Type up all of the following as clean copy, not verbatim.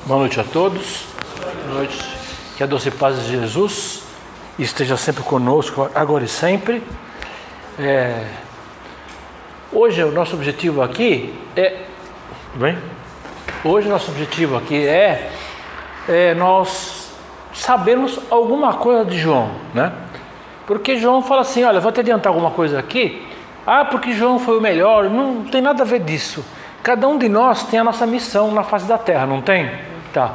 Boa noite a todos. Boa noite. Que a doce paz de Jesus esteja sempre conosco, agora e sempre. Hoje o nosso objetivo aqui é nós sabermos alguma coisa de João, né? Porque João fala assim, olha, vou te adiantar alguma coisa aqui. Porque João foi o melhor. Não tem nada a ver disso. Cada um de nós tem a nossa missão na face da terra, não tem? Tá.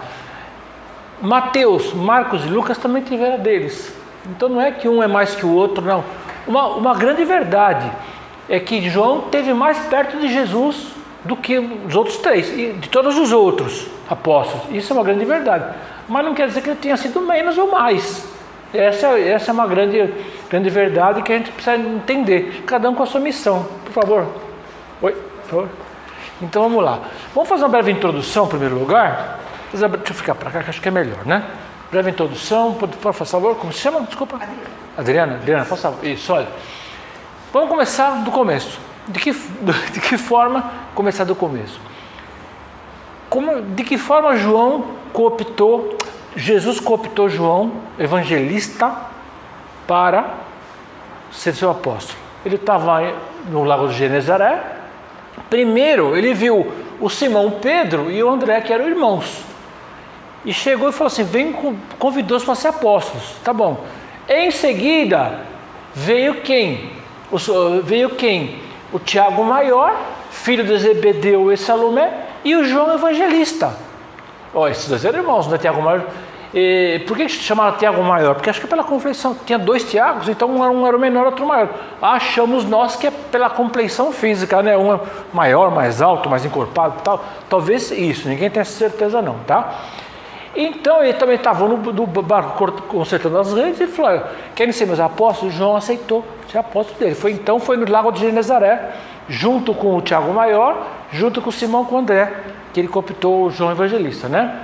Mateus, Marcos e Lucas também tiveram deles. Então não é que um é mais que o outro, não. Uma grande verdade é que João esteve mais perto de Jesus do que os outros três, e de todos os outros apóstolos. Isso é uma grande verdade. Mas não quer dizer que ele tenha sido menos ou mais. Essa é uma grande verdade que a gente precisa entender. Cada um com a sua missão. Por favor. Oi, por favor. Então vamos lá. Vamos fazer uma breve introdução em primeiro lugar. Deixa eu ficar para cá que acho que é melhor, né? Breve introdução, por favor, como se chama? Desculpa. Adriana, por favor. Isso, olha. Vamos começar do começo. De que forma começar do começo? De que forma Jesus cooptou João, evangelista, para ser seu apóstolo? Ele estava no lago de Genezaré. Primeiro ele viu o Simão Pedro e o André, que eram irmãos. E chegou e falou assim, convidou-os para ser apóstolos. Tá bom. Em seguida, veio quem? O Tiago Maior, filho de Zebedeu e Salomé, e o João Evangelista. Esses dois eram irmãos, não é Tiago Maior? Por que chamaram Tiago Maior? Porque acho que pela compleição, tinha dois Tiagos, então um era o menor, outro maior. Achamos nós que é pela compleição física, né? Um é maior, mais alto, mais encorpado e tal. Talvez isso, ninguém tem certeza não, tá? Então ele também estava no barco consertando as redes e falou, querem ser meus apóstolos? João aceitou ser apóstolo dele. Foi no lago de Genezaré, junto com o Tiago Maior, junto com o Simão, com o André, que ele cooptou o João Evangelista, né?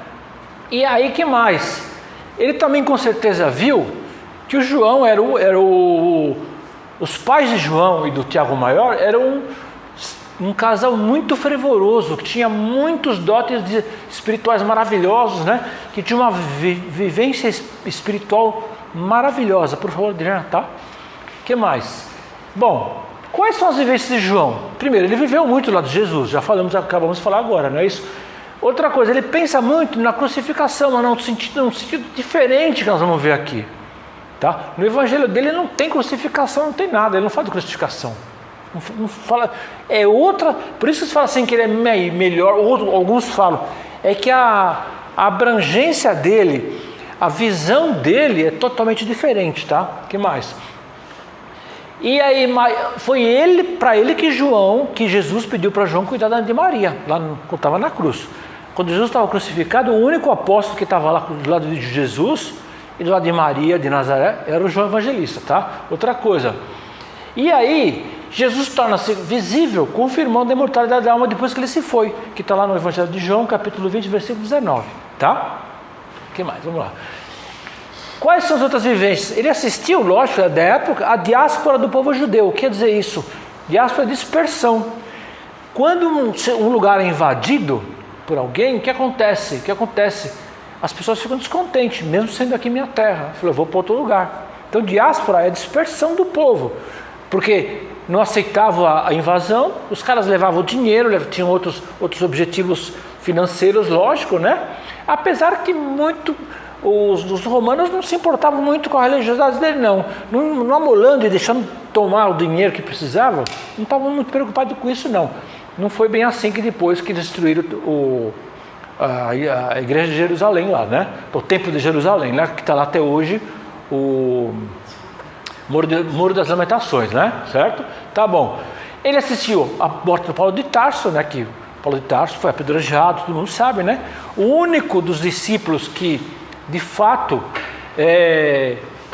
E aí que mais? Ele também com certeza viu que o João os pais de João e do Tiago Maior eram um casal muito fervoroso, que tinha muitos dotes espirituais maravilhosos, né? Que tinha uma vivência espiritual maravilhosa. Por favor, Adriana, tá? O que mais? Bom, quais são as vivências de João? Primeiro, ele viveu muito lá de Jesus, acabamos de falar agora, não é isso? Outra coisa, ele pensa muito na crucificação, mas num sentido diferente que nós vamos ver aqui. Tá? No evangelho dele não tem crucificação, não tem nada, ele não fala de crucificação. Não fala, é outra, por isso que se fala assim que ele é melhor, alguns falam, é que a abrangência dele, a visão dele é totalmente diferente, tá? O que mais? E aí foi para ele que Jesus pediu para João cuidar de Maria, lá quando estava na cruz. Quando Jesus estava crucificado, o único apóstolo que estava lá do lado de Jesus e do lado de Maria, de Nazaré, era o João Evangelista, tá? Outra coisa. E aí, Jesus torna-se visível, confirmando a imortalidade da alma depois que ele se foi, que está lá no Evangelho de João, capítulo 20, versículo 19, tá? O que mais? Vamos lá. Quais são as outras vivências? Ele assistiu, lógico, da época, a diáspora do povo judeu. O que quer dizer isso? Diáspora é dispersão. Quando um lugar é invadido por alguém, o que acontece? As pessoas ficam descontentes, mesmo sendo aqui minha terra. Eu vou para outro lugar. Então, diáspora é a dispersão do povo. Porque não aceitavam a invasão, os caras levavam dinheiro, tinham outros objetivos financeiros, lógico, né? Apesar que os romanos não se importavam muito com a religiosidade dele, não amolando e deixando tomar o dinheiro que precisavam, não estavam muito preocupados com isso, não. Não foi bem assim que depois que destruíram a igreja de Jerusalém lá, né? O templo de Jerusalém, né? Que está lá até hoje, o Muro das Lamentações, né? Certo? Tá bom. Ele assistiu a morte do Paulo de Tarso, né? Que Paulo de Tarso foi apedrejado, todo mundo sabe, né? O único dos discípulos que de fato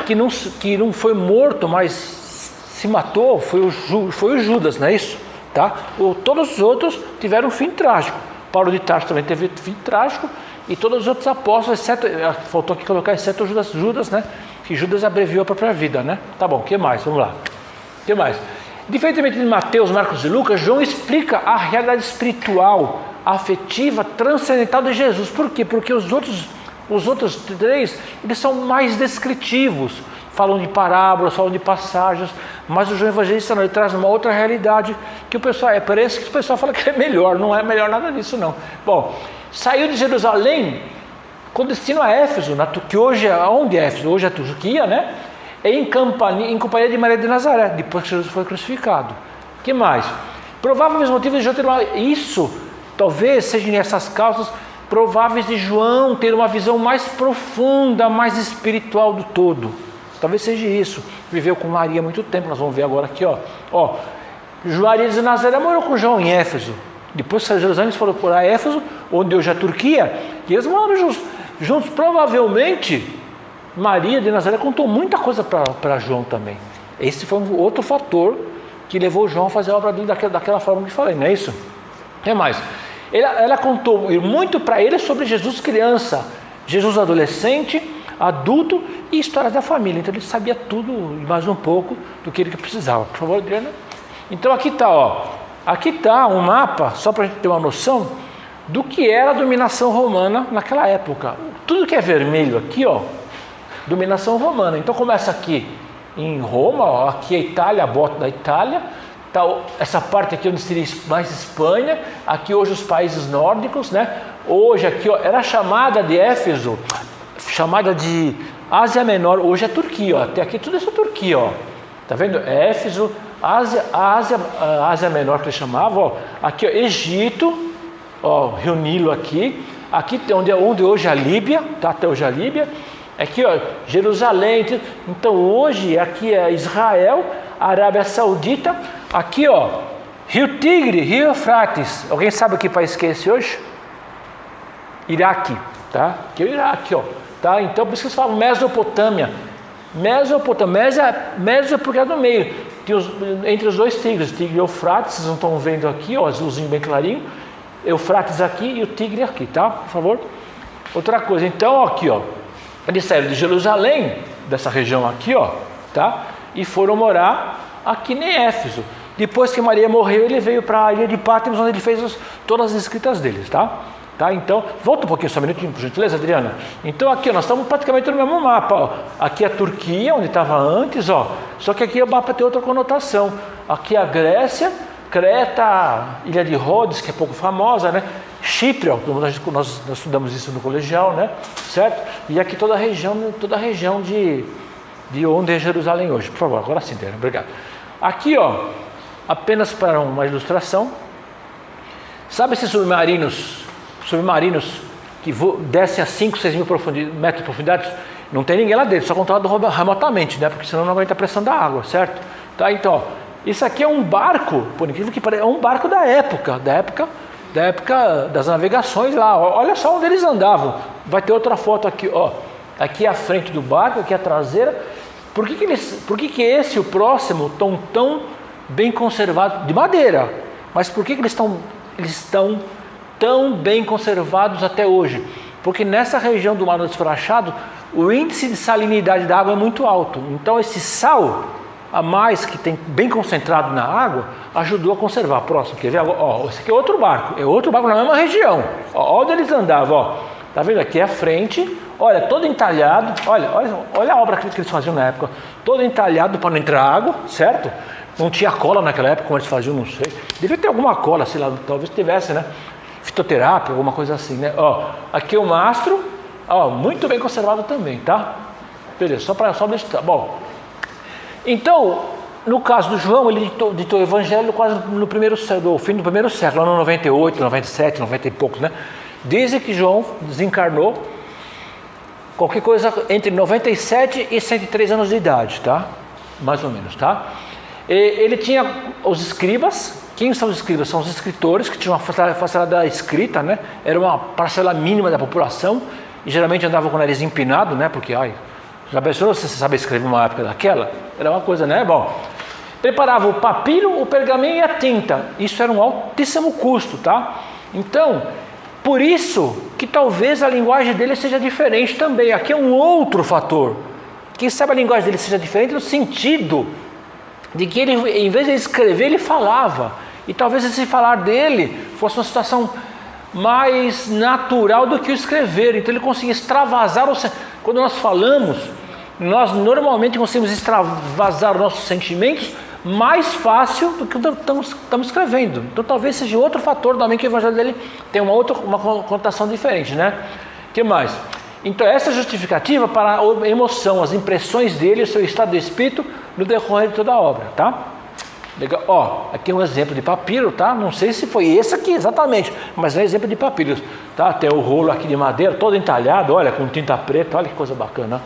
que não foi morto, mas se matou, foi o Judas, não é isso? Tá? Todos os outros tiveram um fim trágico. Paulo de Tarso também teve fim trágico, e todos os outros apóstolos, exceto, faltou aqui colocar, exceto Judas, né? Que Judas abreviou a própria vida, né? Tá bom, o que mais? Vamos lá. O que mais? Diferentemente de Mateus, Marcos e Lucas, João explica a realidade espiritual afetiva transcendental de Jesus. Por quê? Porque os outros 3, eles são mais descritivos, falam de parábolas, falam de passagens, mas o João Evangelista não, ele traz uma outra realidade que o pessoal, parece que o pessoal fala que é melhor, não é melhor nada disso não. Bom, saiu de Jerusalém com destino a Éfeso, que hoje é onde é Éfeso? Hoje é a Turquia, né? Em companhia de Maria de Nazaré, depois que Jesus foi crucificado. O que mais? Prováveis motivos de João ter isso, talvez sejam essas causas prováveis de João ter uma visão mais profunda, mais espiritual do todo. Talvez seja isso. Viveu com Maria há muito tempo, nós vamos ver agora aqui, ó. Maria de Nazaré morou com João em Éfeso. Depois saiu de Jerusalém, eles foram por Éfeso, onde hoje é a Turquia, e eles moraram juntos. Provavelmente, Maria de Nazaré contou muita coisa para João também. Esse foi um outro fator que levou João a fazer a obra dele daquela forma que falei, não é isso? O que mais? Ela contou muito para ele sobre Jesus criança, Jesus adolescente, adulto e histórias da família. Então ele sabia tudo e mais um pouco do que ele precisava. Por favor, Adriana. Então aqui está, aqui está um mapa, só para a gente ter uma noção do que era a dominação romana naquela época. Tudo que é vermelho aqui, dominação romana. Então começa aqui em Roma, aqui é a Itália, a bota da Itália. Tá, essa parte aqui onde seria mais Espanha, aqui hoje os países nórdicos, né? Hoje aqui era chamada de Éfeso, chamada de Ásia Menor, hoje é Turquia, até aqui tudo isso é Turquia, tá vendo? Éfeso, Ásia Menor que eles chamavam, aqui Egito, Rio Nilo aqui onde hoje é a Líbia, tá? Até hoje é a Líbia, aqui Jerusalém, então hoje aqui é Israel, Arábia Saudita, aqui Rio Tigre, Rio Eufrates. Alguém sabe que país que é esse hoje? Iraque, tá? Aqui é o Iraque, tá? Então por isso que eles falam Mesopotâmia. Meso porque é do meio. Entre os dois tigres, Tigre e Eufrates, vocês não estão vendo aqui, azulzinho bem clarinho. Eufrates aqui e o Tigre aqui, tá? Por favor. Outra coisa, então aqui, eles saíram de Jerusalém, dessa região aqui, tá? E foram morar aqui em Éfeso. Depois que Maria morreu, ele veio para a ilha de Patmos, onde ele fez todas as escritas deles, tá? Então, volta um pouquinho, só um minutinho, por gentileza, Adriana. Então aqui, nós estamos praticamente no mesmo mapa, Aqui é a Turquia, onde estava antes, Só que aqui o mapa tem outra conotação. Aqui é a Grécia, Creta, Ilha de Rhodes, que é pouco famosa, né? Chipre, nós estudamos isso no colegial, né? Certo? E aqui toda a região de onde é Jerusalém hoje. Por favor, agora sim, Adriana, obrigado. Aqui, apenas para uma ilustração. Sabe esses submarinos que descem a 5, 6 mil metros de profundidade? Não tem ninguém lá dentro, só controlado remotamente, né? Porque senão não aguenta a pressão da água, certo? Tá, então, isso aqui é um barco, por incrível que pareça, é um barco da época das navegações lá. Olha só onde eles andavam. Vai ter outra foto aqui, Aqui é a frente do barco, aqui é a traseira. Por que esse e o próximo estão tão bem conservados? De madeira. Mas por que eles estão tão bem conservados até hoje? Porque nessa região do Mar Esfarrachado, o índice de salinidade da água é muito alto. Então esse sal a mais que tem bem concentrado na água ajudou a conservar. Próximo, quer ver? Esse aqui é outro barco na mesma região. Olha onde eles andavam. Tá vendo? Aqui é a frente. Olha, todo entalhado. Olha a obra que eles faziam na época. Todo entalhado para não entrar água, certo? Não tinha cola naquela época, como eles faziam, não sei. Devia ter alguma cola, sei lá, talvez tivesse, né? Fitoterapia, alguma coisa assim, né? Aqui é o mastro. Muito bem conservado também, tá? Beleza, só deixar. Bom, então, no caso do João, ele ditou o evangelho quase no fim do primeiro século, ano 98, 97, 90 e poucos, né? Dizem que João desencarnou qualquer coisa entre 97 e 103 anos de idade, tá? Mais ou menos, tá? Ele tinha os escribas. Quem são os escribas? São os escritores que tinham uma facilidade da escrita, né? Era uma parcela mínima da população e geralmente andavam com o nariz empinado, né? Porque, já pensou se você sabe escrever numa época daquela? Era uma coisa, né? Bom, preparava o papiro, o pergaminho e a tinta. Isso era um altíssimo custo, tá? Então, por isso que talvez a linguagem dele seja diferente também. Aqui é um outro fator. Quem sabe a linguagem dele seja diferente no sentido de que ele, em vez de escrever, ele falava. E talvez esse falar dele fosse uma situação mais natural do que o escrever. Então ele conseguia extravasar quando nós falamos, nós normalmente conseguimos extravasar os nossos sentimentos mais fácil do que estamos escrevendo. Então talvez seja outro fator também que o evangelho dele tem uma conotação diferente, né? O que mais? Então essa justificativa para a emoção, as impressões dele, o seu estado de espírito no decorrer de toda a obra, tá? Legal. Ó, aqui é um exemplo de papiro, tá? Não sei se foi esse aqui exatamente, mas é um exemplo de papiro, tá? Tem o rolo aqui de madeira todo entalhado, olha, com tinta preta, olha que coisa bacana.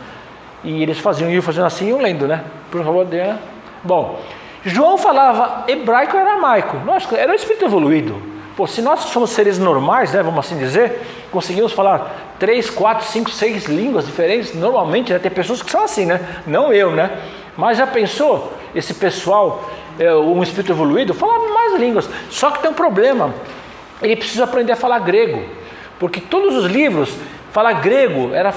E eles iam fazendo assim e iam lendo, né? Por favor, né? Bom, João falava hebraico e aramaico. Nossa, era um espírito evoluído. Pô, se nós somos seres normais, né, vamos assim dizer, conseguimos falar 3, 4, 5, 6 línguas diferentes, normalmente, né, tem pessoas que são assim, né? Não eu, né? Mas já pensou, esse pessoal, um espírito evoluído, falava mais línguas. Só que tem um problema, ele precisa aprender a falar grego, porque todos os livros, falar grego era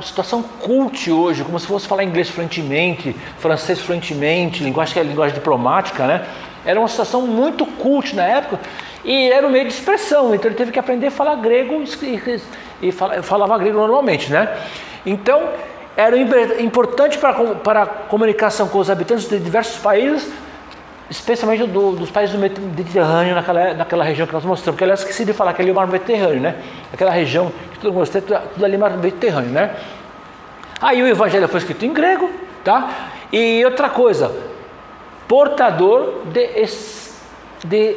situação cult hoje, como se fosse falar inglês fluentemente, francês fluentemente, linguagem que é linguagem diplomática, né? Era uma situação muito cult na época, e era um meio de expressão, então ele teve que aprender a falar grego e falava grego normalmente, né? Então, era importante para a comunicação com os habitantes de diversos países, especialmente dos países do Mediterrâneo, naquela região que nós mostramos, porque aliás esqueci de falar que ali é o mar Mediterrâneo, né? Aquela região que todo mundo mostrou, tudo ali é o mar Mediterrâneo, né? Aí o evangelho foi escrito em grego, tá? E outra coisa, portador de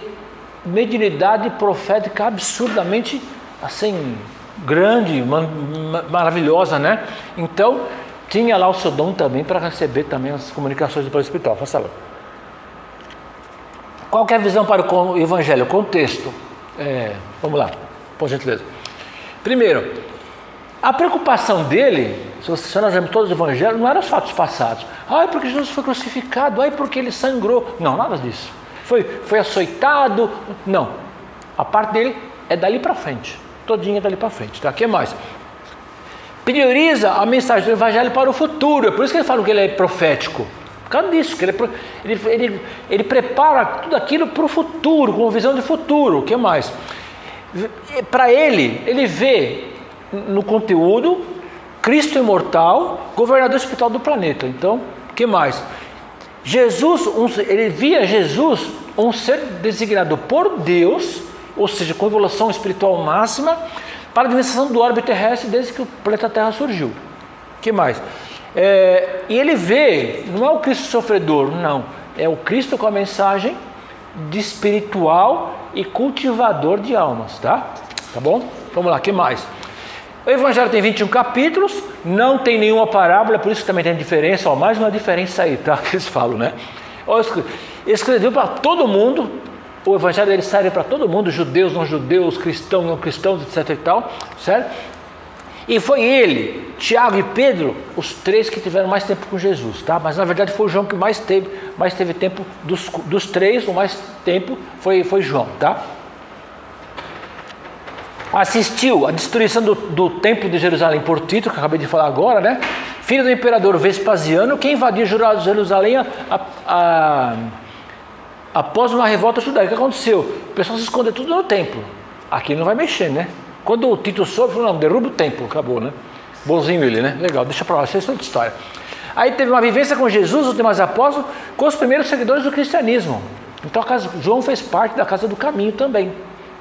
mediunidade profética absurdamente assim, grande, maravilhosa, né? Então, tinha lá o seu dom também para receber também as comunicações do plano espiritual. Faça lá. Qual que é a visão para o evangelho? O contexto. Vamos lá, por gentileza. Primeiro, a preocupação dele, se nós vemos todos os evangelhos, não eram os fatos passados. Ai, porque Jesus foi crucificado, ai, porque ele sangrou. Não, nada disso. Foi açoitado. Não. A parte dele é dali para frente. Todinha dali para frente. Tá? O que mais? Prioriza a mensagem do evangelho para o futuro. É por isso que eles falam que ele é profético. Por causa disso, que ele prepara tudo aquilo para o futuro, com uma visão de futuro. O que mais? Para ele vê no conteúdo Cristo imortal, governador espiritual do planeta. Então, o que mais? Ele via Jesus um ser designado por Deus, ou seja, com evolução espiritual máxima, para a administração do orbe terrestre desde que o planeta Terra surgiu. O que mais? E ele vê, não é o Cristo sofredor, não, é o Cristo com a mensagem de espiritual e cultivador de almas, tá? Tá bom? Vamos lá, o que mais? O Evangelho tem 21 capítulos, não tem nenhuma parábola, por isso que também tem diferença, mais uma diferença aí, tá? Que eles falam, né? Ele escreveu para todo mundo, o Evangelho dele serve para todo mundo, judeus, não judeus, cristãos, não cristãos, etc e tal, certo? E foi ele, Tiago e Pedro, os três que tiveram mais tempo com Jesus, tá? Mas na verdade foi o João que mais teve tempo, dos três, o mais tempo foi João, tá? Assistiu à destruição do templo de Jerusalém por Tito, que eu acabei de falar agora, né? Filho do imperador Vespasiano, que invadiu Jerusalém após uma revolta judaica. O que aconteceu? O pessoal se escondeu tudo no templo. Aqui não vai mexer, né? Quando o Tito soube, falou, não, derruba o templo, acabou, né? Bonzinho ele, né? Legal, deixa pra lá, isso é outra história. Aí teve uma vivência com Jesus, os demais apóstolos, com os primeiros seguidores do cristianismo. Então João fez parte da casa do caminho também,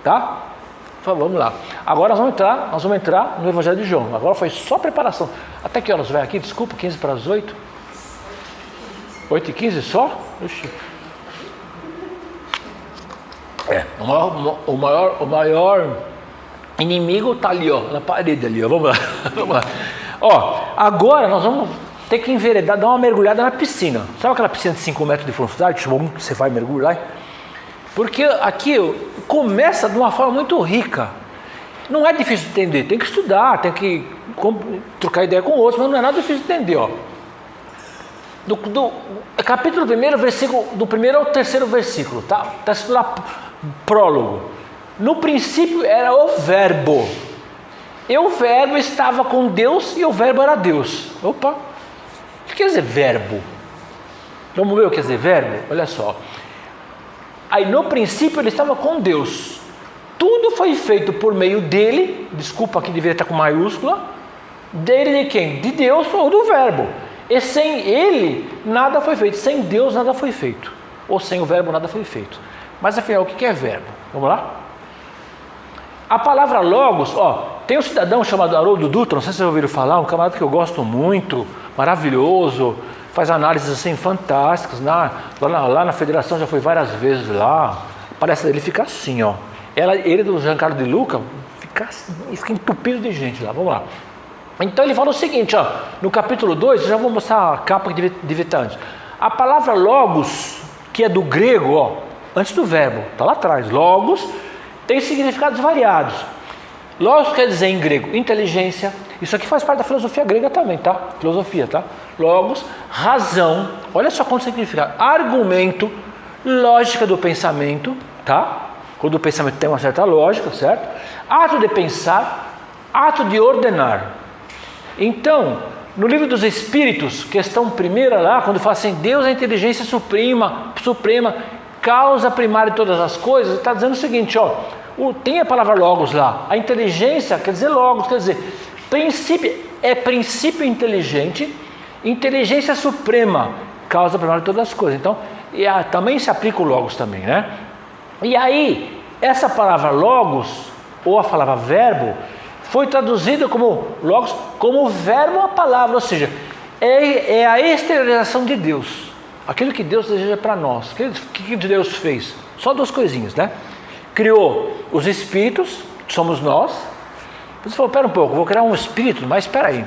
tá? Vamos lá. Agora nós vamos entrar no Evangelho de João. Agora foi só preparação. Até que horas vai aqui? Desculpa, 15 para as 8? 8h15 só? Oxi. O maior inimigo está ali, ó, na parede ali, ó. Vamos lá. Vamos lá. Ó, agora nós vamos ter que enveredar, dar uma mergulhada na piscina. Sabe aquela piscina de 5 metros de profundidade? Que você vai mergulhar? Porque aqui começa de uma forma muito rica. Não é difícil de entender, tem que estudar, tem que trocar ideia com outros, mas não é nada difícil de entender, ó. Do capítulo 1, versículo, do 1º ao 3º versículo, tá? Está escrito lá, prólogo. No princípio era o verbo. E o verbo estava com Deus e o verbo era Deus. Opa! O que quer dizer verbo? Vamos ver o que quer dizer verbo? Olha só. Aí no princípio ele estava com Deus. tudo foi feito por meio dele, desculpa que deveria estar com maiúscula, dele de quem? De Deus ou do verbo. E sem ele, nada foi feito. Sem Deus, nada foi feito. Ou sem o verbo, nada foi feito. Mas afinal, o que é verbo? Vamos lá? A palavra logos, tem um cidadão chamado Haroldo Dutra, não sei se vocês ouviram falar, um camarada que eu gosto muito, maravilhoso, faz análises assim fantásticas, lá na federação já foi várias vezes lá, parece ele fica assim, ele do Giancarlo de Luca, fica entupido de gente lá, vamos lá. Então ele fala o seguinte, no capítulo 2, já vou mostrar a capa que devia estar antes. A palavra logos, que é do grego, antes do verbo, está lá atrás, logos, tem significados variados. Logos quer dizer em grego inteligência, isso aqui faz parte da filosofia grega também, tá? Filosofia, tá? Logos, razão, olha só quanto significa, argumento, lógica do pensamento, tá? Quando o pensamento tem uma certa lógica, certo? Ato de pensar, ato de ordenar. Então, no livro dos Espíritos, questão primeira lá, quando fala assim, Deus é a inteligência suprema, causa primária de todas as coisas, está dizendo o seguinte, tem a palavra logos lá, a inteligência quer dizer logos, quer dizer, princípio inteligente, inteligência suprema, causa primária de todas as coisas. Então, também se aplica o logos também, né? E aí, essa palavra logos, ou a palavra verbo, foi traduzida como logos, como verbo a palavra, ou seja, é a exteriorização de Deus. Aquilo que Deus deseja para nós. O que Deus fez? Só duas coisinhas, né? Criou os espíritos, que somos nós. Você falou, pera um pouco, vou criar um espírito, mas espera aí.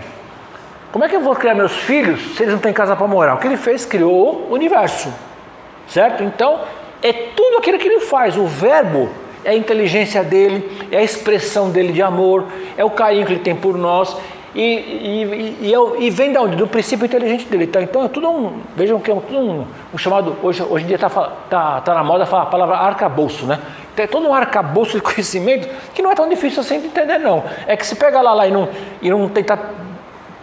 Como é que eu vou criar meus filhos se eles não têm casa para morar? O que ele fez? Criou o universo, certo? Então, é tudo aquilo que ele faz. O verbo é a inteligência dele, é a expressão dele de amor, é o carinho que ele tem por nós. E vem de onde? Do princípio inteligente dele, tá? Então é tudo vejam que é tudo um chamado, hoje em dia tá na moda falar a palavra arcabouço, né? Tem todo um arcabouço de conhecimento que não é tão difícil assim de entender, não. É que se pega lá e não tentar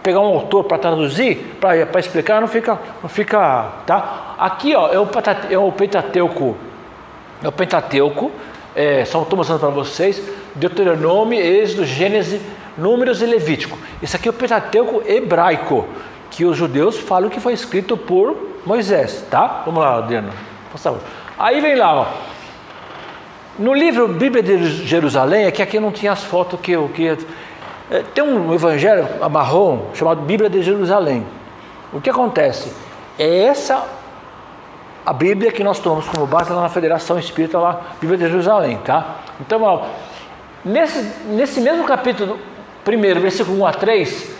pegar um autor para traduzir, para explicar, não fica, tá? Aqui, é o Pentateuco, só estou mostrando para vocês, Deuteronômio, Êxodo, Gênesis, Números e Levítico. Isso aqui é o Pentateuco hebraico, que os judeus falam que foi escrito por Moisés, tá? Vamos lá, Adriano. Aí vem lá, no livro Bíblia de Jerusalém, é que aqui não tinha as fotos tem um evangelho marrom chamado Bíblia de Jerusalém. O que acontece? É essa a Bíblia que nós tomamos como base lá na Federação Espírita, lá, Bíblia de Jerusalém, tá? Então, nesse mesmo capítulo 1, versículo 1 a 3,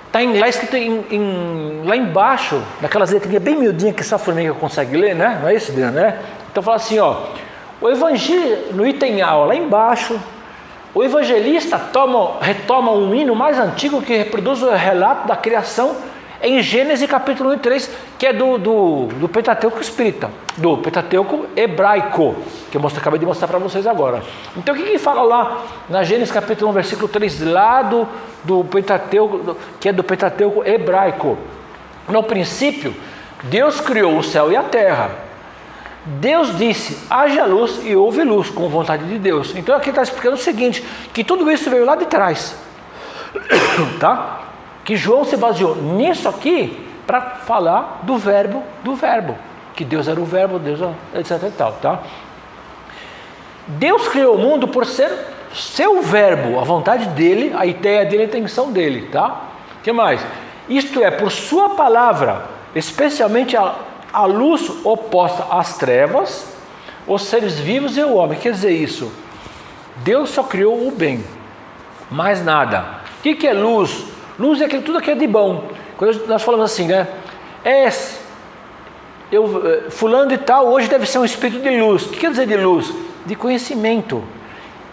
está lá escrito lá embaixo, naquelas letrinhas bem miudinhas que só a formiga consegue ler, né? Não é isso, né? Então fala assim, o evangelho, no item A, lá embaixo, o evangelista retoma um hino mais antigo que reproduz o relato da criação em Gênesis capítulo 1 e 3, que é do Pentateuco espírita, do Pentateuco hebraico, que eu acabei de mostrar para vocês agora. Então o que fala lá na Gênesis capítulo 1, versículo 3, lá do Pentateuco, que é do Pentateuco hebraico? No princípio, Deus criou o céu e a terra. Deus disse, haja luz, e houve luz, com vontade de Deus. Então aqui está explicando o seguinte, que tudo isso veio lá de trás, tá? Que João se baseou nisso aqui para falar do verbo, que Deus era o verbo, Deus era, etc e tal, tá? Deus criou o mundo por ser seu verbo, a vontade dele, a ideia dele, a intenção dele, tá? O que mais? Isto é, por sua palavra, especialmente a luz oposta às trevas, os seres vivos e o homem. Quer dizer isso, Deus só criou o bem, mais nada. O que é luz? Luz é tudo aquilo de bom. Quando nós falamos assim, né? Fulano de tal hoje deve ser um espírito de luz. O que quer dizer de luz? De conhecimento.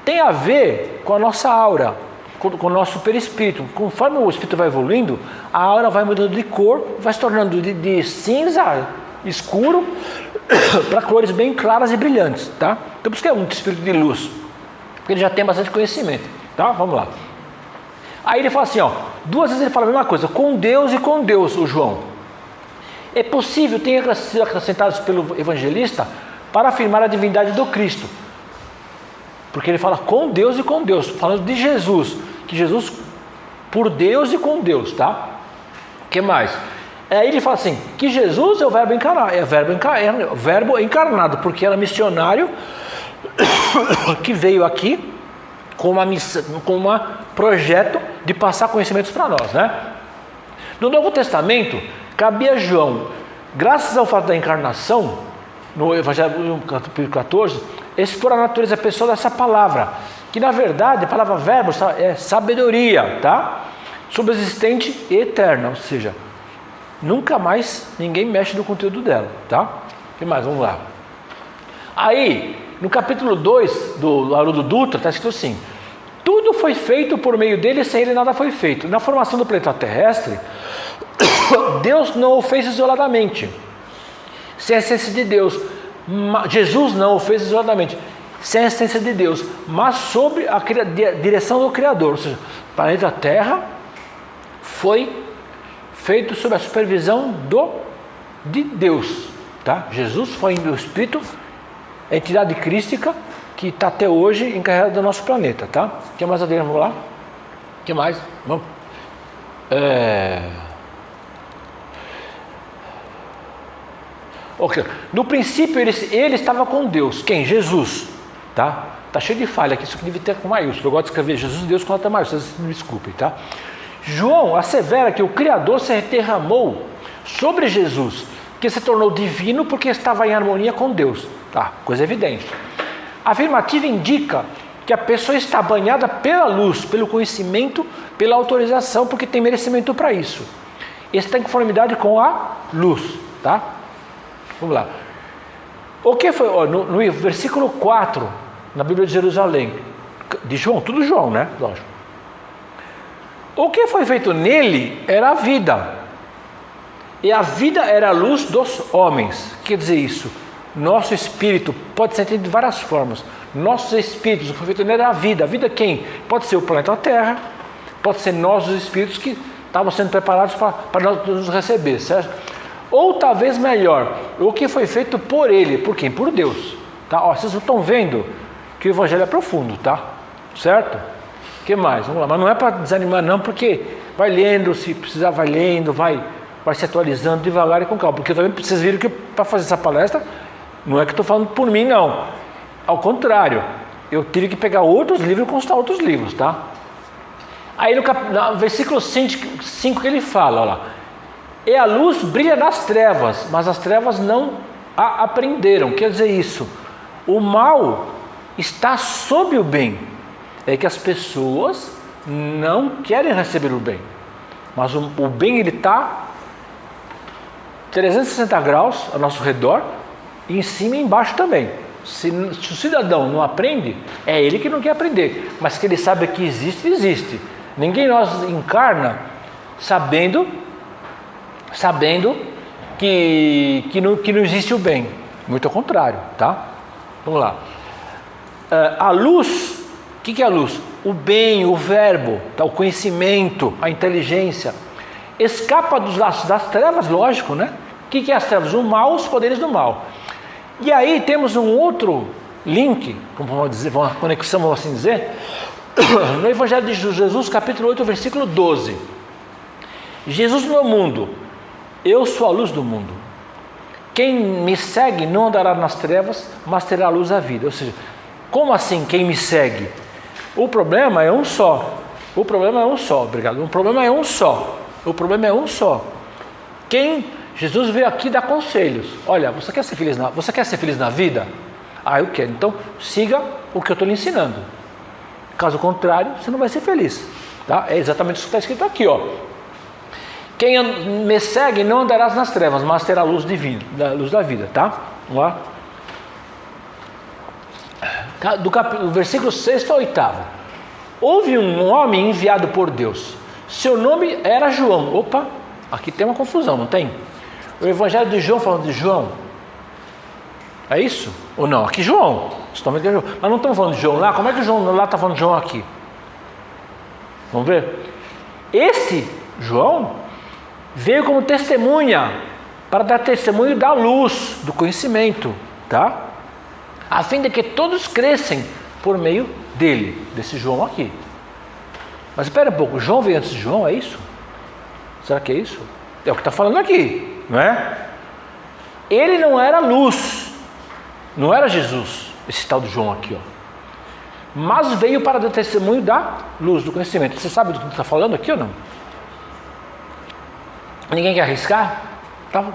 Tem a ver com a nossa aura, com o nosso perispírito. Conforme o espírito vai evoluindo, a aura vai mudando de cor, vai se tornando de cinza escuro para cores bem claras e brilhantes, tá? Então por isso que é um espírito de luz, porque ele já tem bastante conhecimento, tá? Vamos lá. Aí ele fala assim, duas vezes ele fala a mesma coisa, com Deus e com Deus, o João. É possível, tem sido acrescentados pelo evangelista para afirmar a divindade do Cristo. porque ele fala com Deus e com Deus, falando de Jesus, que Jesus por Deus e com Deus, tá? O que mais? Aí ele fala assim, que Jesus é o verbo encarnado, verbo encarnado, porque era missionário que veio aqui com um projeto de passar conhecimentos para nós, né? No Novo Testamento, cabia a João, graças ao fato da encarnação, no Evangelho capítulo 14, expor a natureza pessoal dessa palavra, que na verdade a palavra verbo é sabedoria, tá? Subsistente e eterna, ou seja, nunca mais ninguém mexe no conteúdo dela, tá? O que mais? Vamos lá. Aí, no capítulo 2 do Haroldo Dutra, está escrito assim: tudo foi feito por meio dele e sem ele nada foi feito. Na formação do planeta terrestre, Deus não o fez isoladamente, sem a essência de Deus. Jesus não o fez isoladamente, sem a essência de Deus, mas sob a direção do Criador. Ou seja, o planeta Terra foi feito sob a supervisão de Deus, tá? Jesus foi o Espírito, a entidade crística que está até hoje encarregada do nosso planeta, tá? O que mais, Adriano? Vamos lá? O que mais? Vamos. Okay. No princípio ele estava com Deus. Quem? Jesus, tá? Tá cheio de falha aqui, isso aqui deve ter com maiúsculo. Eu gosto de escrever Jesus e Deus com letra maiúscula, vocês me desculpem, tá? João assevera que o Criador se derramou sobre Jesus, que se tornou divino porque estava em harmonia com Deus. Tá, coisa evidente. A afirmativa indica que a pessoa está banhada pela luz, pelo conhecimento, pela autorização, porque tem merecimento para isso. Está em conformidade com a luz, tá? Vamos lá. O que foi, no versículo 4, na Bíblia de Jerusalém, de João, tudo João, né? Lógico. O que foi feito nele era a vida, e a vida era a luz dos homens. Quer dizer isso? Nosso espírito pode ser entendido de várias formas. Nossos espíritos, o que foi feito nele era a vida. A vida quem? Pode ser o planeta Terra, pode ser nós os espíritos que estavam sendo preparados para nós nos receber, certo? Ou talvez melhor, o que foi feito por ele, por quem? Por Deus, tá? Ó, vocês estão vendo que o Evangelho é profundo, tá? Certo? O que mais? Vamos lá, mas não é para desanimar não, porque vai lendo, se precisar vai lendo, vai se atualizando devagar e com calma, porque também vocês viram que para fazer essa palestra, não é que estou falando por mim não, ao contrário, eu tive que pegar outros livros e consultar outros livros, tá? Aí no versículo 5 que ele fala, olha lá, e a luz brilha nas trevas, mas as trevas não a aprenderam. Quer dizer isso, o mal está sob o bem, é que as pessoas não querem receber o bem, mas o bem ele está 360 graus ao nosso redor, e em cima e embaixo também. Se o cidadão não aprende, é ele que não quer aprender, mas que ele sabe que existe. Ninguém nós encarna sabendo que não existe o bem, muito ao contrário, tá? Vamos lá. A luz, o que é a luz? O bem, o verbo, tá? O conhecimento, a inteligência, escapa dos laços das trevas, lógico, né? O que é as trevas? O mal, os poderes do mal. E aí temos um outro link, como vamos dizer, uma conexão, vamos assim dizer, no Evangelho de Jesus, capítulo 8, versículo 12. Jesus no mundo, eu sou a luz do mundo. Quem me segue não andará nas trevas, mas terá a luz da vida. Ou seja, como assim quem me segue? O problema é um só. Obrigado. O problema é um só. Jesus veio aqui dar conselhos. Olha, você quer ser feliz na vida? Ah, eu quero. Então, siga o que eu estou lhe ensinando. Caso contrário, você não vai ser feliz. Tá? É exatamente isso que está escrito aqui, ó. Quem me segue não andará nas trevas, mas terá a luz da vida, tá? Vamos lá. Do versículo 6 ao 8. Houve um homem enviado por Deus. Seu nome era João. Opa, aqui tem uma confusão, não tem? O Evangelho de João falando de João. É isso? Ou não? Aqui João. Mas não estamos falando de João lá. Como é que o João lá está falando de João aqui? Vamos ver? Esse João veio como testemunha, para dar testemunho da luz, do conhecimento, tá? A fim de que todos crescem por meio dele, desse João aqui. Mas espera um pouco, João veio antes de João, é isso? Será que é isso? É o que está falando aqui, não é? Ele não era luz, não era Jesus, esse tal de João aqui, ó. Mas veio para dar testemunho da luz, do conhecimento. Você sabe do que está falando aqui ou não? Ninguém quer arriscar?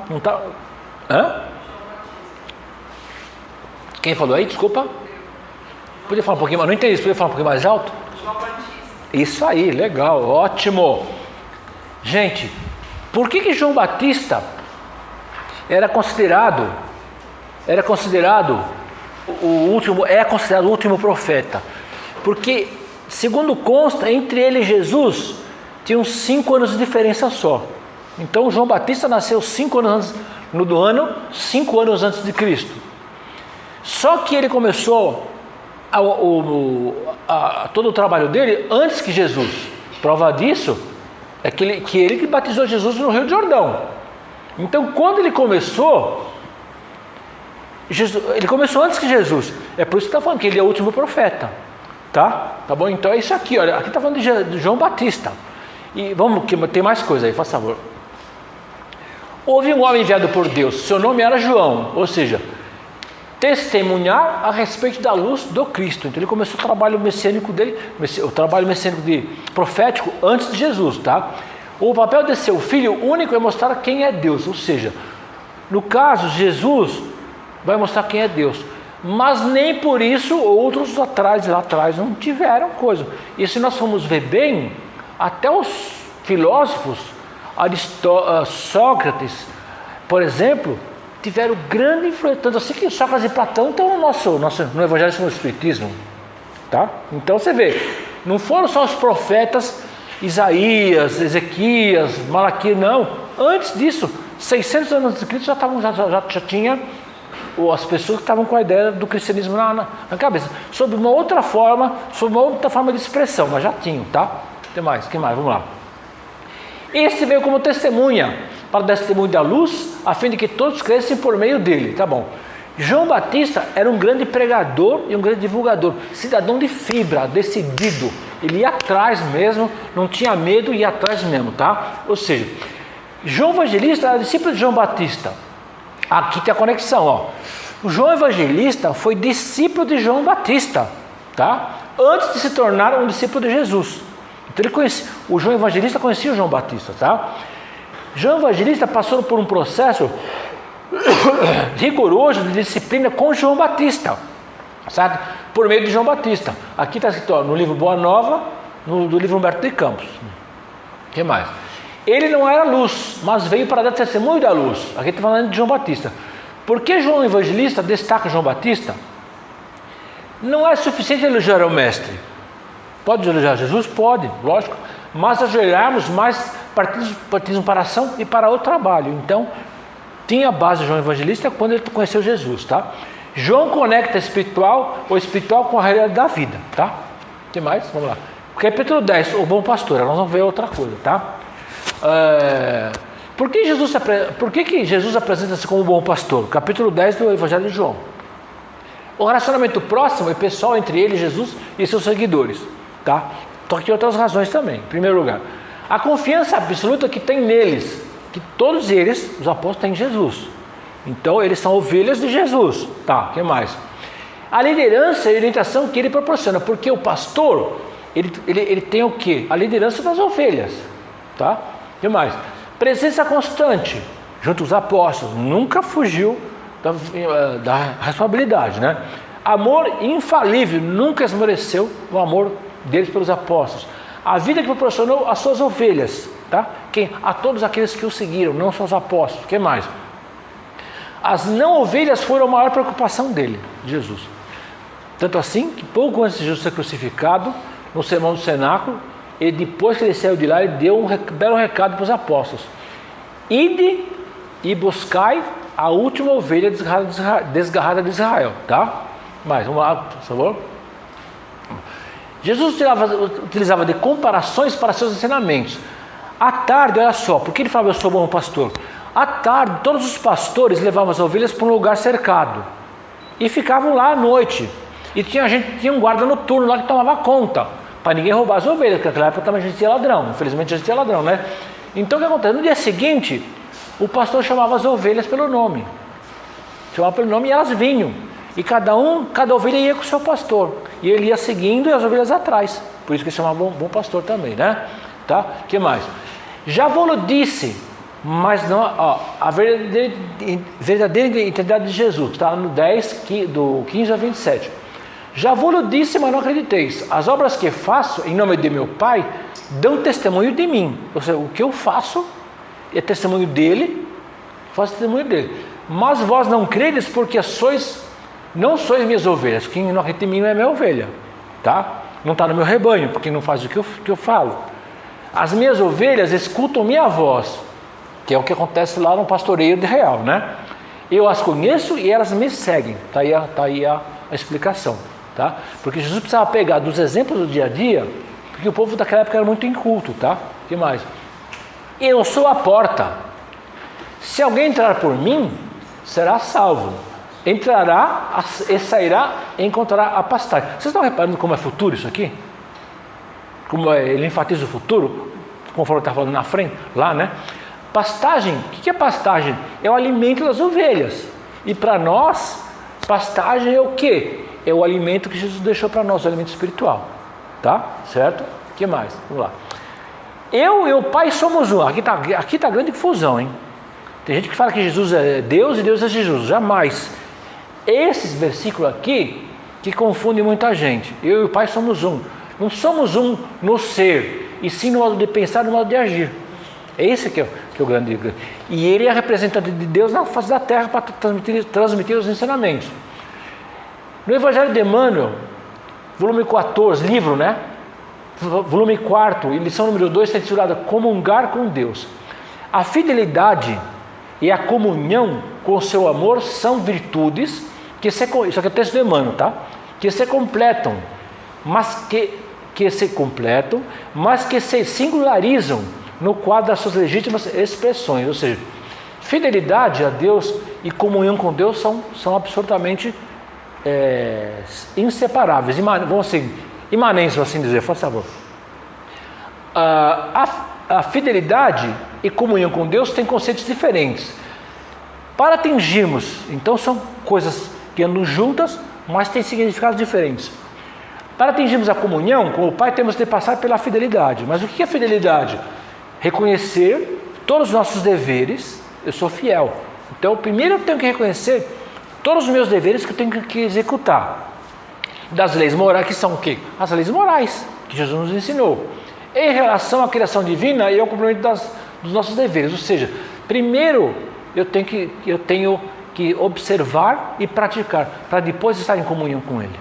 Não tá? Hã? Quem falou aí? Desculpa. Podia falar um pouquinho mais? Não entendi isso. Podia falar um pouquinho mais alto? Isso aí, legal, ótimo. Gente, por que João Batista era considerado o último profeta? Porque, segundo consta, entre ele e Jesus tinham 5 anos de diferença só. Então João Batista nasceu 5 anos antes de Cristo. Só que ele começou todo o trabalho dele antes que Jesus. Prova disso é que ele que batizou Jesus no Rio Jordão. Então quando ele começou antes que Jesus. É por isso que está falando que ele é o último profeta. Tá bom? Então é isso aqui, olha. Aqui está falando de João Batista. E vamos, que tem mais coisa aí, faz favor. Houve um homem enviado por Deus, seu nome era João, ou seja, testemunhar a respeito da luz do Cristo. Então ele começou o trabalho messiânico dele, o trabalho messiânico profético antes de Jesus, tá? O papel de ser o filho único é mostrar quem é Deus, ou seja, no caso, Jesus vai mostrar quem é Deus, mas nem por isso outros lá atrás não tiveram coisa. E se nós formos ver bem, até os filósofos, Sócrates, por exemplo, tiveram grande influência, tanto assim que Sócrates e Platão estão no Evangelho no Espiritismo, tá? Então você vê, não foram só os profetas Isaías, Ezequias, Malaquias, não. Antes disso, 600 anos antes de Cristo já tinha as pessoas que estavam com a ideia do cristianismo na cabeça, sob uma outra forma de expressão, mas já tinham, tá? Tem mais, que mais? Vamos lá. Este veio como testemunha, para dar testemunho da luz, a fim de que todos crescem por meio dele, tá bom? João Batista era um grande pregador e um grande divulgador, cidadão de fibra, decidido, ele ia atrás mesmo, não tinha medo, ia atrás mesmo, tá? Ou seja, João Evangelista era discípulo de João Batista. Aqui tem a conexão, ó. O João Evangelista foi discípulo de João Batista, tá? Antes de se tornar um discípulo de Jesus. Então o João Evangelista conhecia o João Batista, tá? João Evangelista passou por um processo rigoroso de disciplina com João Batista, sabe? Por meio de João Batista. Aqui está escrito, ó, no livro Boa Nova, do livro Humberto de Campos. O que mais? Ele não era luz, mas veio para dar testemunho da luz. Aqui está falando de João Batista. Por que João Evangelista destaca João Batista? Não é suficiente elogiar o mestre. Pode elogiar Jesus? Pode, lógico. Mas ajoelharmos mais partimos para a ação e para o trabalho. Então, tinha a base de João Evangelista quando ele conheceu Jesus, tá? João conecta o espiritual com a realidade da vida, tá? O que mais? Vamos lá. Capítulo 10, o bom pastor. Nós vamos ver outra coisa, tá? Por que Jesus apresenta-se como bom pastor? Capítulo 10 do Evangelho de João. O relacionamento próximo e pessoal entre ele, Jesus e seus seguidores, tá? Só que tem outras razões também. Em primeiro lugar, a confiança absoluta que tem neles, que todos eles, os apóstolos, têm em Jesus. Então eles são ovelhas de Jesus, tá? O que mais? A liderança e a orientação que ele proporciona, porque o pastor, ele tem o quê? A liderança das ovelhas, tá? O que mais? Presença constante junto aos apóstolos, nunca fugiu da responsabilidade, né? Amor infalível, nunca esmoreceu o amor deles pelos apóstolos. A vida que proporcionou às suas ovelhas, tá? A todos aqueles que o seguiram, não só os apóstolos. O que mais? As não ovelhas foram a maior preocupação dele, Jesus. Tanto assim que pouco antes de Jesus ser crucificado, no sermão do cenáculo, e depois que ele saiu de lá, ele deu um belo recado para os apóstolos: ide e buscai a última ovelha desgarrada de Israel, tá? Mais, vamos lá, por favor. Jesus utilizava de comparações para seus ensinamentos. À tarde, olha só, porque ele falava: eu sou bom pastor. À tarde, todos os pastores levavam as ovelhas para um lugar cercado e ficavam lá à noite. E tinha um guarda noturno lá que tomava conta, para ninguém roubar as ovelhas, porque naquela época também a gente tinha ladrão, infelizmente a gente tinha ladrão, né? Então o que acontece? No dia seguinte, o pastor chamava as ovelhas pelo nome. Chamava pelo nome e elas vinham. E cada ovelha ia com o seu pastor. E ele ia seguindo e as ovelhas atrás. Por isso que ele chamava bom pastor também, né? Tá? O que mais? Já vou-lhe disse, mas não, a verdadeira identidade de Jesus, está no 10, do 15 a 27. Já vou-lhe disse, mas não acrediteis. As obras que faço em nome de meu Pai dão testemunho de mim. Ou seja, o que eu faço é testemunho dele, faço testemunho dele. Mas vós não credes porque não sois minhas ovelhas. Quem não acredita em mim não é minha ovelha, tá? Não está no meu rebanho, porque não faz o que eu falo. As minhas ovelhas escutam minha voz, que é o que acontece lá no pastoreio de real, né? Eu as conheço e elas me seguem. Tá aí a explicação, tá? Porque Jesus precisava pegar dos exemplos do dia a dia, porque o povo daquela época era muito inculto, tá? O que mais? Eu sou a porta. Se alguém entrar por mim, será salvo. Entrará e sairá e encontrará a pastagem. Vocês estão reparando como é futuro isso aqui? Como ele enfatiza o futuro, conforme está falando na frente, lá, né? Pastagem, o que é pastagem? É o alimento das ovelhas. E para nós, pastagem é o quê? É o alimento que Jesus deixou para nós, o alimento espiritual. Tá? Certo? O que mais? Vamos lá. Eu e o Pai somos um. Aqui tá grande confusão, hein? Tem gente que fala que Jesus é Deus e Deus é Jesus. Jamais. Esses versículos aqui que confundem muita gente. Eu e o Pai somos um. Não somos um no ser, e sim no modo de pensar, no modo de agir. É esse que é o grande. E ele é representante de Deus na face da terra para transmitir os ensinamentos. No Evangelho de Emmanuel, volume 14, livro, né? Volume 4, lição número 2, está intitulada Comungar com Deus. A fidelidade e a comunhão com o seu amor são virtudes isso aqui é o texto do Emmanuel, tá? Que se completam, mas que se singularizam no quadro das suas legítimas expressões. Ou seja, fidelidade a Deus e comunhão com Deus são absolutamente inseparáveis, vamos assim, imanentes, por assim dizer, por favor. A fidelidade e comunhão com Deus têm conceitos diferentes. Para atingirmos, então são coisas que andam juntas, mas têm significados diferentes. Para atingirmos a comunhão com o Pai, temos de passar pela fidelidade. Mas o que é fidelidade? Reconhecer todos os nossos deveres. Eu sou fiel. Então, primeiro eu tenho que reconhecer todos os meus deveres que eu tenho que executar. Das leis morais, que são o quê? As leis morais, que Jesus nos ensinou. Em relação à criação divina e ao cumprimento dos nossos deveres. Ou seja, primeiro eu tenho que observar e praticar, para depois estar em comunhão com Ele.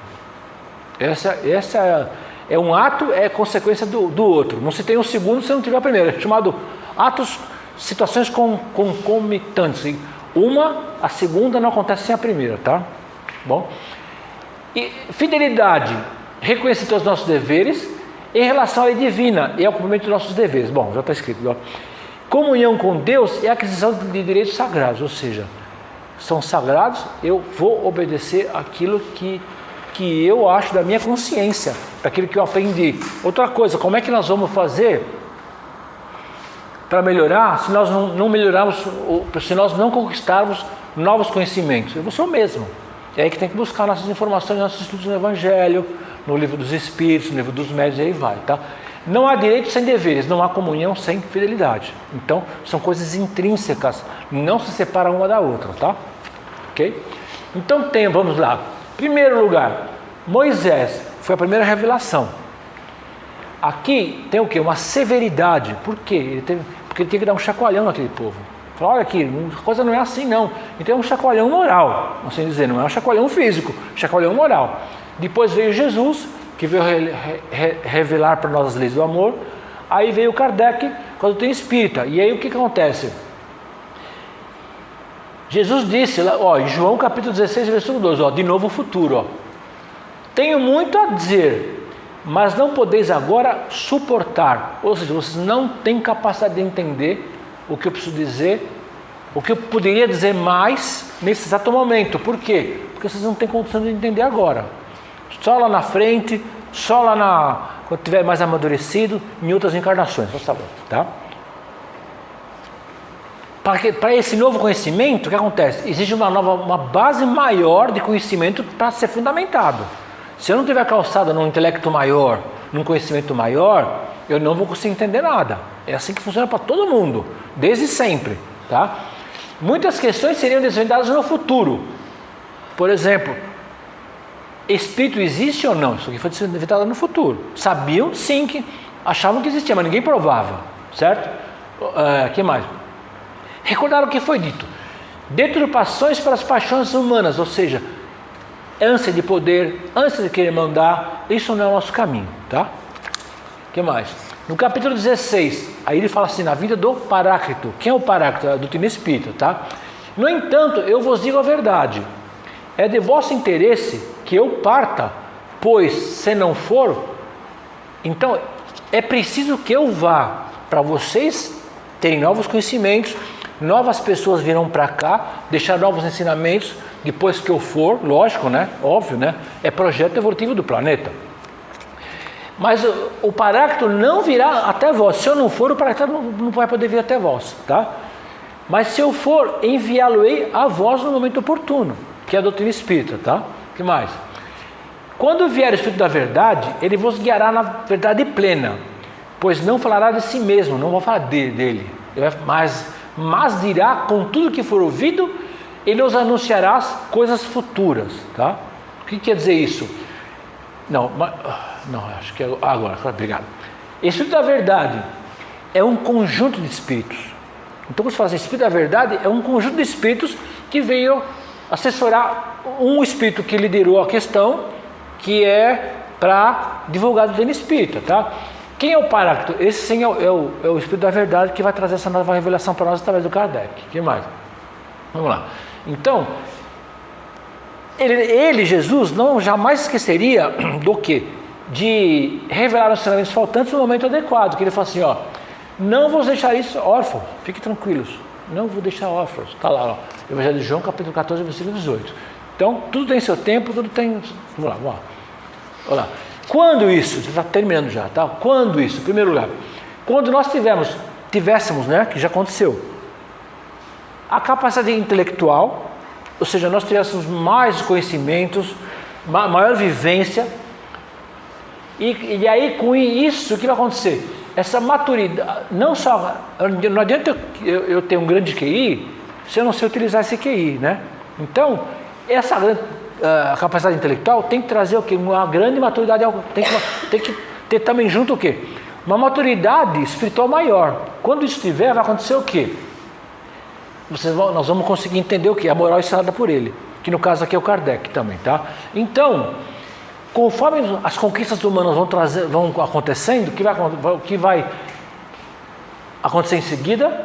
Essa é um ato, é consequência do outro. Não se tem um segundo se não tiver o primeiro. É chamado situações concomitantes. A segunda não acontece sem a primeira, tá? Bom. E fidelidade, reconhecer todos os nossos deveres em relação à lei divina e ao cumprimento dos nossos deveres. Bom, já está escrito. Ó. Comunhão com Deus é a aquisição de direitos sagrados, ou seja, são sagrados, eu vou obedecer aquilo que eu acho da minha consciência, daquilo que eu aprendi. Outra coisa, como é que nós vamos fazer para melhorar se nós não melhorarmos, se nós não conquistarmos novos conhecimentos? Eu vou ser o mesmo. É aí que tem que buscar nossas informações, nossos estudos no Evangelho, no Livro dos Espíritos, no Livro dos Médiuns, e aí vai, tá? Não há direitos sem deveres, não há comunhão sem fidelidade. Então, são coisas intrínsecas, não se separam uma da outra, tá? Ok? Então, vamos lá. Primeiro lugar, Moisés foi a primeira revelação. Aqui tem o quê? Uma severidade. Por quê? Porque ele tinha que dar um chacoalhão naquele povo. Falar, olha aqui, a coisa não é assim não. Então é um chacoalhão moral, assim dizer, não é um chacoalhão físico, chacoalhão moral. Depois veio Jesus, que veio revelar para nós as leis do amor. Aí veio Kardec, quando tem espírita. E aí o que acontece? Jesus disse, em João capítulo 16, versículo 12, de novo o futuro. Tenho muito a dizer, mas não podeis agora suportar. Ou seja, vocês não têm capacidade de entender o que eu preciso dizer, o que eu poderia dizer mais nesse exato momento. Por quê? Porque vocês não têm condição de entender agora. Só lá na frente, só lá quando tiver mais amadurecido, em outras encarnações, por favor, tá? Para esse novo conhecimento, o que acontece? Existe uma base maior de conhecimento para ser fundamentado. Se eu não tiver calçado num intelecto maior, num conhecimento maior, eu não vou conseguir entender nada. É assim que funciona para todo mundo, desde sempre, tá? Muitas questões seriam desvendadas no futuro. Por exemplo, espírito existe ou não? Isso aqui foi desvendado no futuro. Sabiam sim que achavam que existia, mas ninguém provava, certo? Que mais? Recordaram o que foi dito: deturpações para as paixões humanas, ou seja, ânsia de poder, ânsia de querer mandar. Isso não é o nosso caminho, tá? O que mais? No capítulo 16, aí ele fala assim, na vida do Paráclito. Quem é o Paráclito? É a doutrina espírita, tá? No entanto, eu vos digo a verdade: é de vosso interesse que eu parta, pois se não for, então é preciso que eu vá, para vocês terem novos conhecimentos, novas pessoas virão para cá, deixar novos ensinamentos, depois que eu for, lógico, né? Óbvio, né? É projeto evolutivo do planeta. Mas o Paráclito não virá até vós. Se eu não for, o Paráclito não vai poder vir até vós, tá? Mas se eu for, enviá-lo-ei a vós no momento oportuno, que é a doutrina espírita, tá? O que mais? Quando vier o Espírito da Verdade, ele vos guiará na verdade plena, pois não falará de si mesmo, não vou falar dele, mas dirá com tudo que for ouvido, ele nos anunciará as coisas futuras, tá? O que quer dizer isso? Não, acho que é agora, obrigado. Espírito da Verdade é um conjunto de espíritos. Então, quando você fala assim, Espírito da Verdade é um conjunto de espíritos que veio assessorar um espírito que liderou a questão, que é para divulgar a doutrina espírita, tá? Quem é o Paráclito? Esse sim é o Espírito da Verdade, que vai trazer essa nova revelação para nós através do Kardec. O que mais? Vamos lá. Então, Jesus, não jamais esqueceria do quê? De revelar os ensinamentos faltantes no momento adequado. Que ele fala assim, ó: não vos deixarei órfãos, fiquem tranquilos, não vou deixar órfãos. Está lá, ó, Evangelho de João, capítulo 14, versículo 18. Então, tudo tem seu tempo, tudo tem... Vamos lá. Olha lá. Quando isso, já está terminando já, tá? Quando isso, em primeiro lugar, quando nós tivéssemos, né, que já aconteceu, a capacidade intelectual, ou seja, nós tivéssemos mais conhecimentos, maior vivência, e aí com isso, o que vai acontecer? Essa maturidade, não adianta eu ter um grande QI, se eu não sei utilizar esse QI, né? Então, essa a capacidade intelectual tem que trazer o quê? Uma grande maturidade, tem que ter também junto o quê? Uma espiritual maior. Quando isso tiver, vai acontecer o quê? Nós vamos conseguir entender o quê? A moral ensinada por ele, que no caso aqui é o Kardec também, tá? Então, conforme as conquistas humanas vão acontecendo, o que vai acontecer em seguida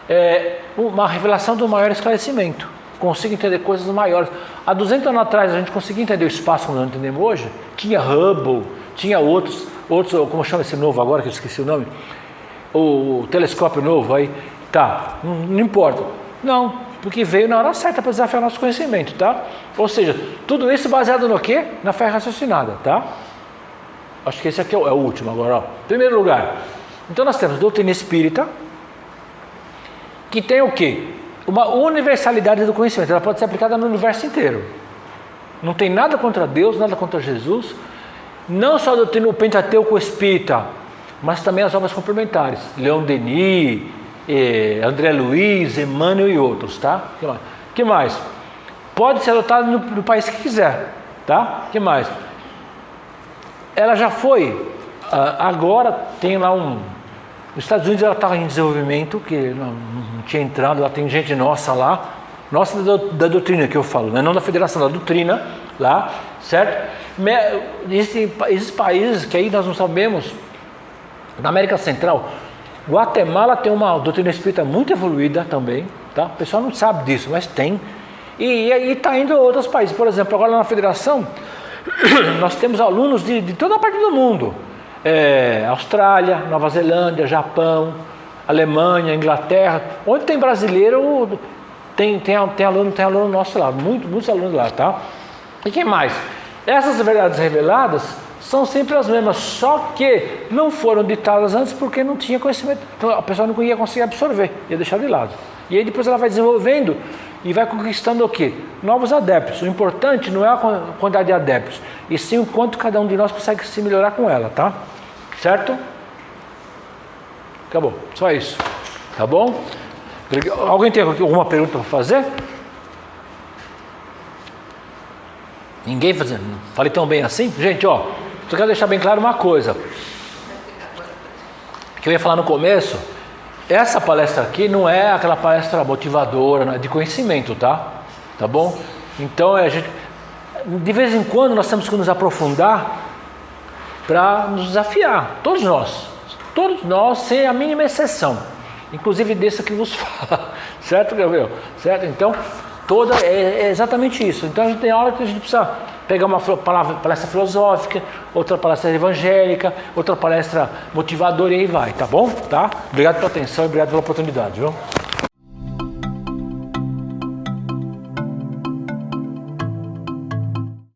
é uma revelação do maior esclarecimento. Consigo entender coisas maiores. Há 200 anos atrás a gente conseguia entender o espaço como nós entendemos hoje. Tinha Hubble, tinha outros, como chama esse novo agora, que eu esqueci o nome, o telescópio novo aí, tá, não importa. Não, porque veio na hora certa para desafiar nosso conhecimento, tá? Ou seja, tudo isso baseado no quê? Na fé raciocinada, tá? Acho que esse aqui é o último agora, ó. Em primeiro lugar, então nós temos doutrina espírita, que tem o quê? Uma universalidade do conhecimento. Ela pode ser aplicada no universo inteiro. Não tem nada contra Deus, nada contra Jesus. Não só a doutrina, o Pentateuco espírita, mas também as obras complementares. Leon Denis, André Luiz, Emmanuel e outros, tá? Que mais? Pode ser adotada no país que quiser, tá? Que mais? Ela já foi, agora tem lá nos Estados Unidos ela estava em desenvolvimento, que não tinha entrado, lá tem gente nossa lá, nossa da doutrina que eu falo, né? Não da federação, da doutrina lá, certo? Existem países que aí nós não sabemos, na América Central, Guatemala tem uma doutrina espírita muito evoluída também, tá? O pessoal não sabe disso, mas tem, e está indo a outros países. Por exemplo, agora na federação, nós temos alunos de toda a parte do mundo. Austrália, Nova Zelândia, Japão, Alemanha, Inglaterra, onde tem brasileiro, tem aluno nosso lá, muitos alunos lá, tá? E quem mais? Essas verdades reveladas são sempre as mesmas, só que não foram ditadas antes porque não tinha conhecimento. Então a pessoa não ia conseguir absorver, ia deixar de lado. E aí depois ela vai desenvolvendo e vai conquistando o quê? Novos adeptos. O importante não é a quantidade de adeptos, e sim o quanto cada um de nós consegue se melhorar com ela, tá? Certo? Acabou, só isso. Tá bom? Alguém tem alguma pergunta para fazer? Ninguém fazendo? Falei tão bem assim? Gente, ó, só quero deixar bem claro uma coisa que eu ia falar no começo. Essa palestra aqui não é aquela palestra motivadora, né, de conhecimento, tá? Tá bom? Então, de vez em quando nós temos que nos aprofundar para nos desafiar, todos nós, sem a mínima exceção, inclusive desse que vos fala, certo, Gabriel? Certo? Então, é exatamente isso. Então, a gente tem hora que a gente precisa pegar uma palestra filosófica, outra palestra evangélica, outra palestra motivadora e aí vai, tá bom? Tá? Obrigado pela atenção e obrigado pela oportunidade, viu?